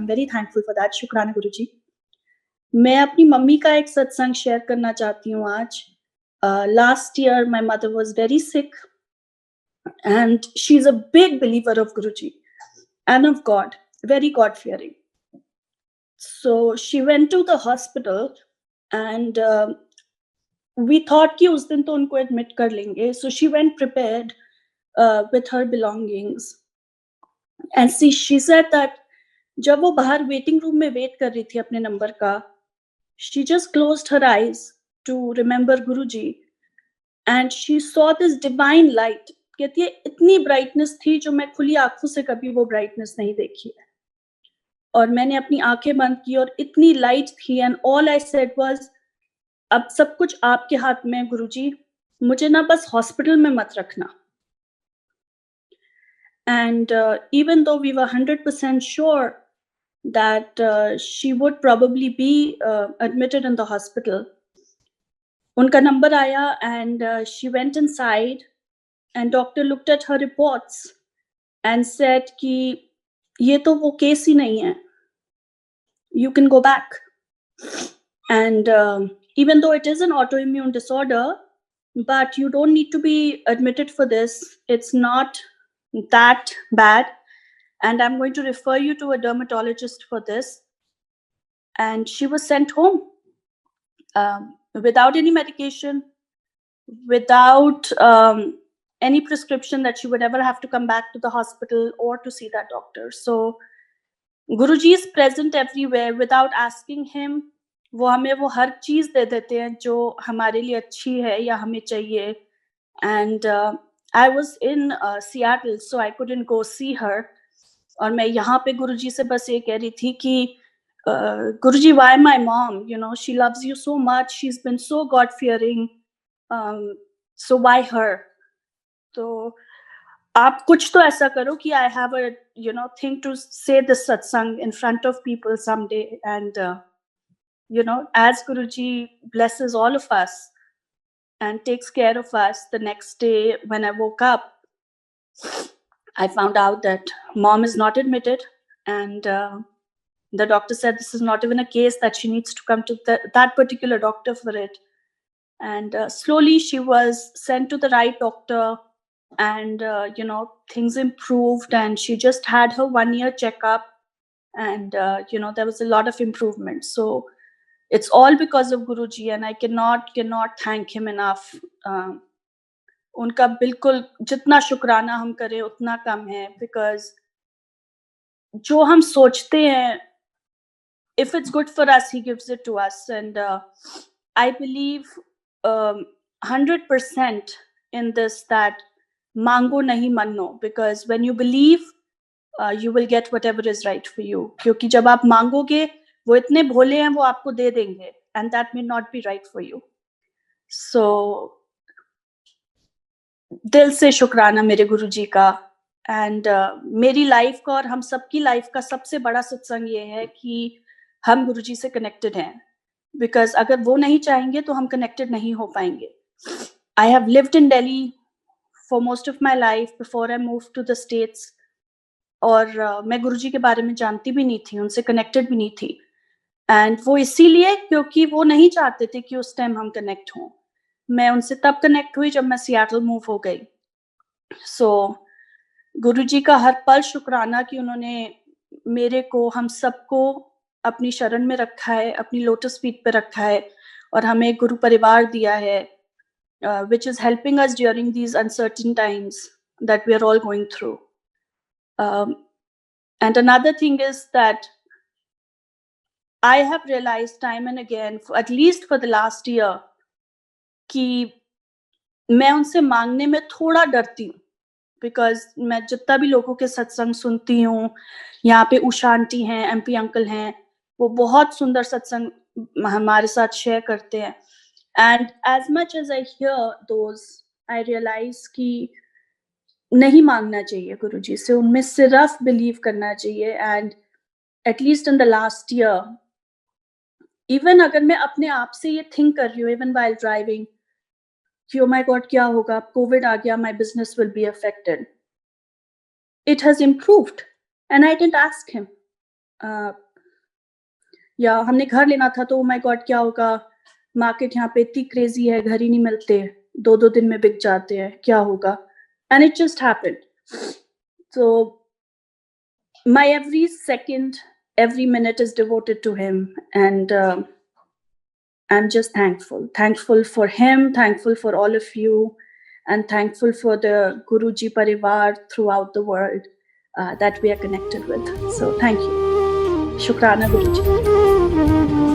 Am very thankful for that. शुक्राना गुरुजी। मैं अपनी मम्मी का एक सत्संग शेयर करना चाहती हूँ आज। Last year my mother was very sick and she's a big believer of Guruji and of God, very God fearing. So she went to the hospital and we thought कि उस दिन तो उनको admit कर लेंगे. So she went prepared with her belongings. And see, she said that जब वो बाहर वेटिंग रूम में वेट कर रही थी अपने नंबर का, she just closed her eyes to remember Guruji and she saw this divine light. कहती है इतनी ब्राइटनेस थी जो मैं खुली आंखों से कभी वो ब्राइटनेस नहीं देखी है, और मैंने अपनी आंखें बंद की और इतनी लाइट थी and all I said was अब सब कुछ आपके हाथ में है गुरुजी, मुझे ना बस हॉस्पिटल में मत रखना. And even though we were 100% sure that she would probably be admitted in the hospital, unka number aaya and she went inside and doctor looked at her reports and said ki ye to wo case hi nahi hai, you can go back. And even though it is an autoimmune disorder, but you don't need to be admitted for this, it's not that bad, and I'm going to refer you to a dermatologist for this. And she was sent home without any medication, without any prescription that she would ever have to come back to the hospital or to see that doctor. So Guruji is present everywhere without asking him. वो हमें वो हर चीज दे देते हैं जो हमारे लिए अच्छी है या हमें चाहिए. And I was in Seattle, so I couldn't go see her. और मैं यहाँ पे गुरुजी से बस ये कह रही थी कि गुरुजी, why my mom? You know, she loves you so much. She's been so God fearing. So why her? तो आप कुछ तो ऐसा करो कि I have a thing to say this satsang in front of people someday. And as Guruji blesses all of us and takes care of us, the next day when I woke up, I found out that mom is not admitted, and the doctor said this is not even a case that she needs to come to that particular doctor for it. And slowly she was sent to the right doctor, and things improved, and she just had her 1-year checkup, and there was a lot of improvement. So it's all because of Guruji, and I cannot thank him enough. उनका बिल्कुल जितना शुक्राना हम करें उतना कम है, because जो हम सोचते हैं, if it's good for us, he gives it to us. And I believe 100% in this, that mango nahi manno, because when you believe, you will get whatever is right for you. क्योंकि जब आप मांगोगे, वो इतने भोले हैं, वो आपको दे देंगे, and that may not be right for you. So दिल से शुक्राना मेरे गुरुजी का. एंड मेरी लाइफ का और हम सबकी लाइफ का सबसे बड़ा सत्संग ये है कि हम गुरुजी से कनेक्टेड हैं, बिकॉज अगर वो नहीं चाहेंगे तो हम कनेक्टेड नहीं हो पाएंगे. I have lived in Delhi for most of my life before I move to the States, और मैं गुरुजी के बारे में जानती भी नहीं थी, उनसे कनेक्टेड भी नहीं थी. एंड वो इसीलिए क्योंकि वो नहीं चाहते थे कि उस टाइम हम कनेक्ट हों. मैं उनसे तब कनेक्ट हुई जब मैं सियाटल मूव हो गई. सो गुरुजी का हर पल शुक्राना कि उन्होंने मेरे को, हम सबको अपनी शरण में रखा है, अपनी लोटस फीट पे रखा है, और हमें गुरु परिवार दिया है, which is helping us during these uncertain times that we are all going through. And another thing is that I have realized time and again, at least for the last year, कि मैं उनसे मांगने में थोड़ा डरती हूँ, because मैं जितना भी लोगों के सत्संग सुनती हूँ, यहाँ पे उषा आंटी हैं, एमपी अंकल हैं, वो बहुत सुंदर सत्संग हमारे साथ शेयर करते हैं. And as much as I hear those, I realize कि नहीं मांगना चाहिए गुरुजी से, उनमें सिर्फ बिलीव करना चाहिए. And at least in the last year, even अगर मैं अपने आप से ये थिंक कर रही हूँ इवन वाइल ड्राइविंग कि ओ माय गॉड क्या होगा, कोविड आ गया, my business will be affected. It has improved and I didn't ask him. या हमने घर लेना था तो माय गॉड क्या होगा, मार्केट यहाँ पे इतनी क्रेजी है, घर ही नहीं मिलते, 2-2 दिन में बिक जाते हैं, क्या होगा? And it just happened. So my every second, every minute is devoted to him, and I'm just thankful for him, thankful for all of you, and thankful for the Guruji Parivar throughout the world that we are connected with. So thank you. Shukrana, Guruji.